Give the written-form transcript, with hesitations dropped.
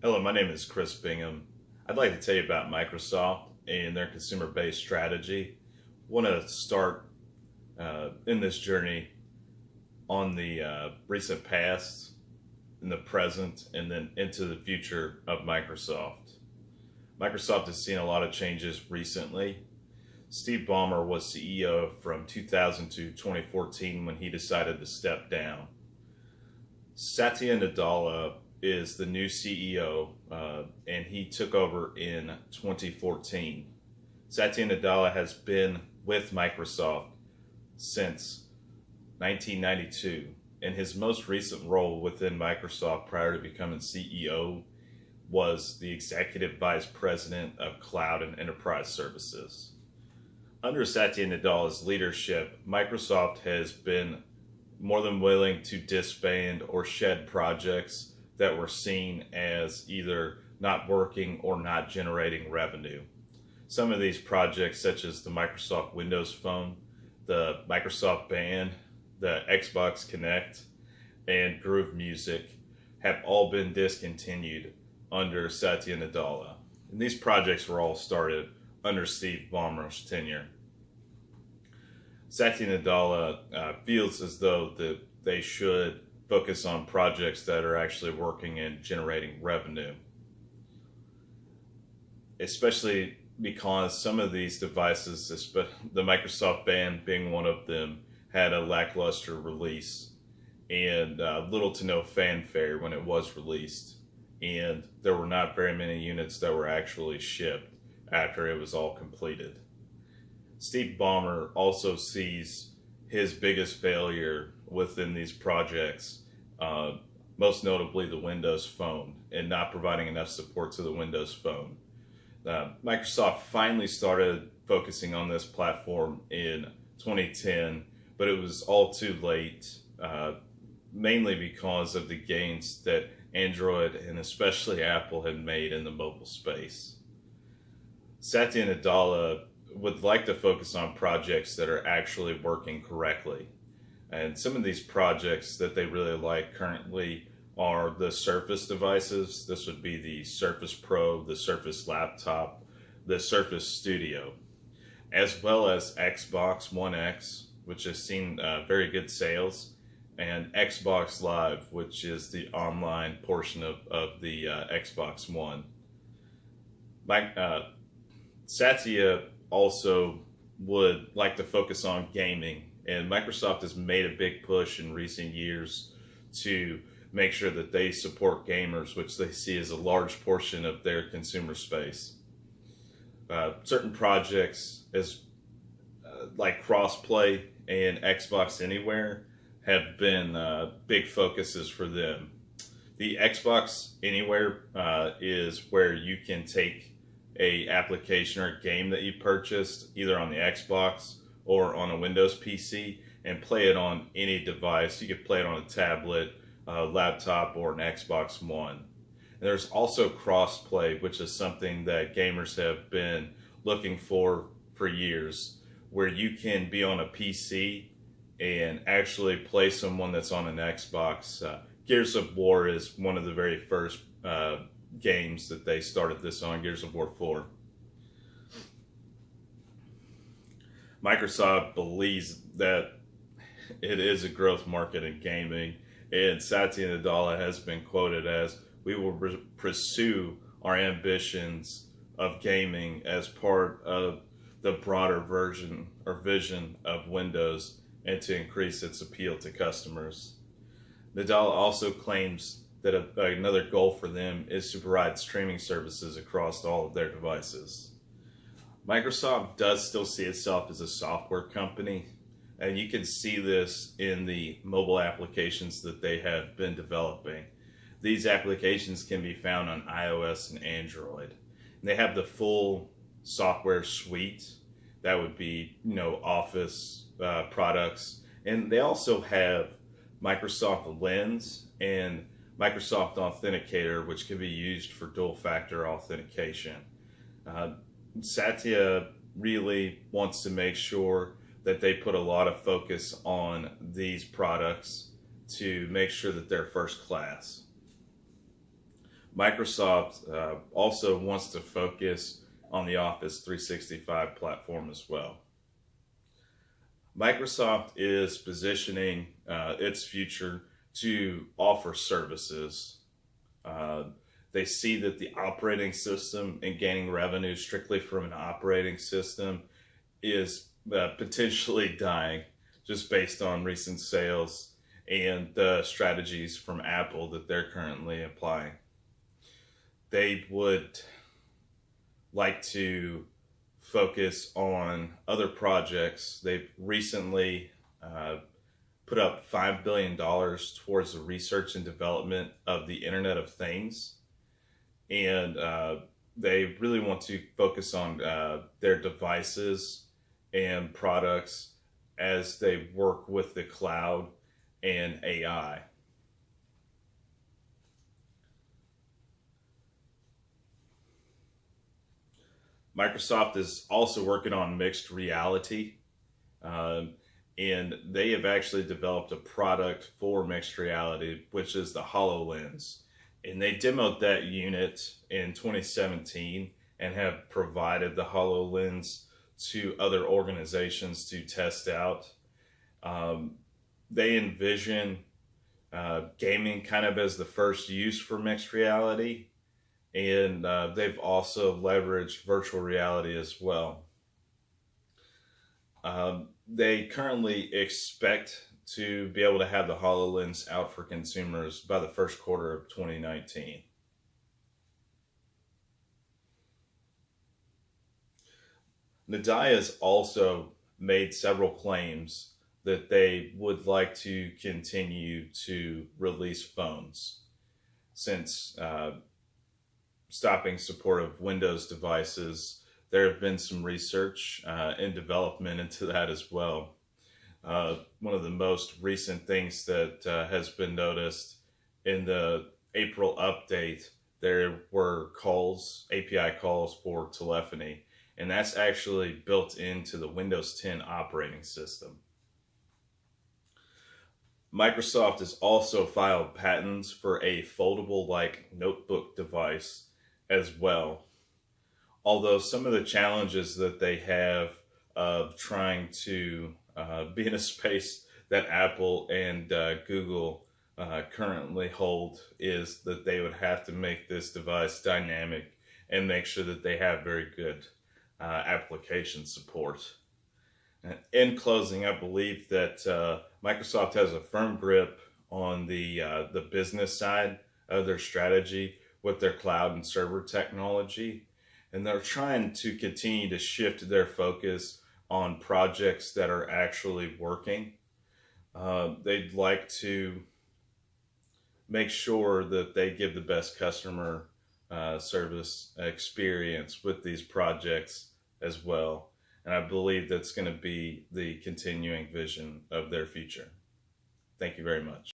Hello, my name is Chris Bingham. I'd like to tell you about Microsoft and their consumer-based strategy. I want to start in this journey on the recent past, in the present, and then into the future of Microsoft. Microsoft has seen a lot of changes recently. Steve Ballmer was CEO from 2000 to 2014 when he decided to step down. Satya Nadella is the new CEO, and he took over in 2014. Satya Nadella has been with Microsoft since 1992, and his most recent role within Microsoft prior to becoming CEO was the Executive Vice President of Cloud and Enterprise Services. Under Satya Nadella's leadership, Microsoft has been more than willing to disband or shed projects that were seen as either not working or not generating revenue. Some of these projects, such as the Microsoft Windows Phone, the Microsoft Band, the Xbox Connect, and Groove Music, have all been discontinued under Satya Nadella. And these projects were all started under Steve Ballmer's tenure. Satya Nadella feels as though that they should focus on projects that are actually working and generating revenue. Especially because some of these devices, the Microsoft Band being one of them, had a lackluster release and little to no fanfare when it was released. And there were not very many units that were actually shipped after it was all completed. Steve Ballmer also sees his biggest failure within these projects, most notably the Windows Phone, and not providing enough support to the Windows Phone. Microsoft finally started focusing on this platform in 2010, but it was all too late, mainly because of the gains that Android and especially Apple had made in the mobile space. Satya Nadella would like to focus on projects that are actually working correctly. And some of these projects that they really like currently are the Surface devices. This would be the Surface Pro, the Surface Laptop, the Surface Studio, as well as Xbox One X, which has seen very good sales, and Xbox Live, which is the online portion of the Xbox One. Satya also would like to focus on gaming, and Microsoft has made a big push in recent years to make sure that they support gamers, which they see as a large portion of their consumer space. Certain projects like crossplay and Xbox Anywhere have been big focuses for them. The Xbox Anywhere is where you can take a application or a game that you purchased either on the Xbox or on a Windows PC and play it on any device. You could play it on a tablet, a laptop, or an Xbox One. And there's also crossplay, which is something that gamers have been looking for years, where you can be on a PC and actually play someone that's on an Xbox. Gears of War is one of the very first games that they started this on, Gears of War 4. Microsoft believes that it is a growth market in gaming, and Satya Nadella has been quoted as, "We will pursue our ambitions of gaming as part of the broader version or vision of Windows and to increase its appeal to customers." Nadella also claims that another goal for them is to provide streaming services across all of their devices. Microsoft does still see itself as a software company, and you can see this in the mobile applications that they have been developing. These applications can be found on iOS and Android. And they have the full software suite. That would be, Office products. And they also have Microsoft Lens and Microsoft Authenticator, which can be used for dual-factor authentication. Satya really wants to make sure that they put a lot of focus on these products to make sure that they're first class. Microsoft also wants to focus on the Office 365 platform as well. Microsoft is positioning its future to offer services. They see that the operating system and gaining revenue strictly from an operating system is potentially dying just based on recent sales and the strategies from Apple that they're currently applying. They would like to focus on other projects. They've recently put up $5 billion towards the research and development of the Internet of Things. And they really want to focus on their devices and products as they work with the cloud and AI. Microsoft is also working on mixed reality, and they have actually developed a product for mixed reality, which is the HoloLens. And they demoed that unit in 2017 and have provided the HoloLens to other organizations to test out. They envision gaming kind of as the first use for mixed reality. And they've also leveraged virtual reality as well. They currently expect to be able to have the HoloLens out for consumers by the first quarter of 2019. Nadaya has also made several claims that they would like to continue to release phones since stopping support of Windows devices. There have been some research and development into that as well. One of the most recent things that has been noticed in the April update, there were calls, API calls for telephony, and that's actually built into the Windows 10 operating system. Microsoft has also filed patents for a foldable-like notebook device as well. Although some of the challenges that they have of trying to be in a space that Apple and Google currently hold is that they would have to make this device dynamic and make sure that they have very good application support. In closing, I believe that Microsoft has a firm grip on the business side of their strategy with their cloud and server technology, and they're trying to continue to shift their focus on projects that are actually working. They'd like to make sure that they give the best customer service experience with these projects as well. And I believe that's going to be the continuing vision of their future. Thank you very much.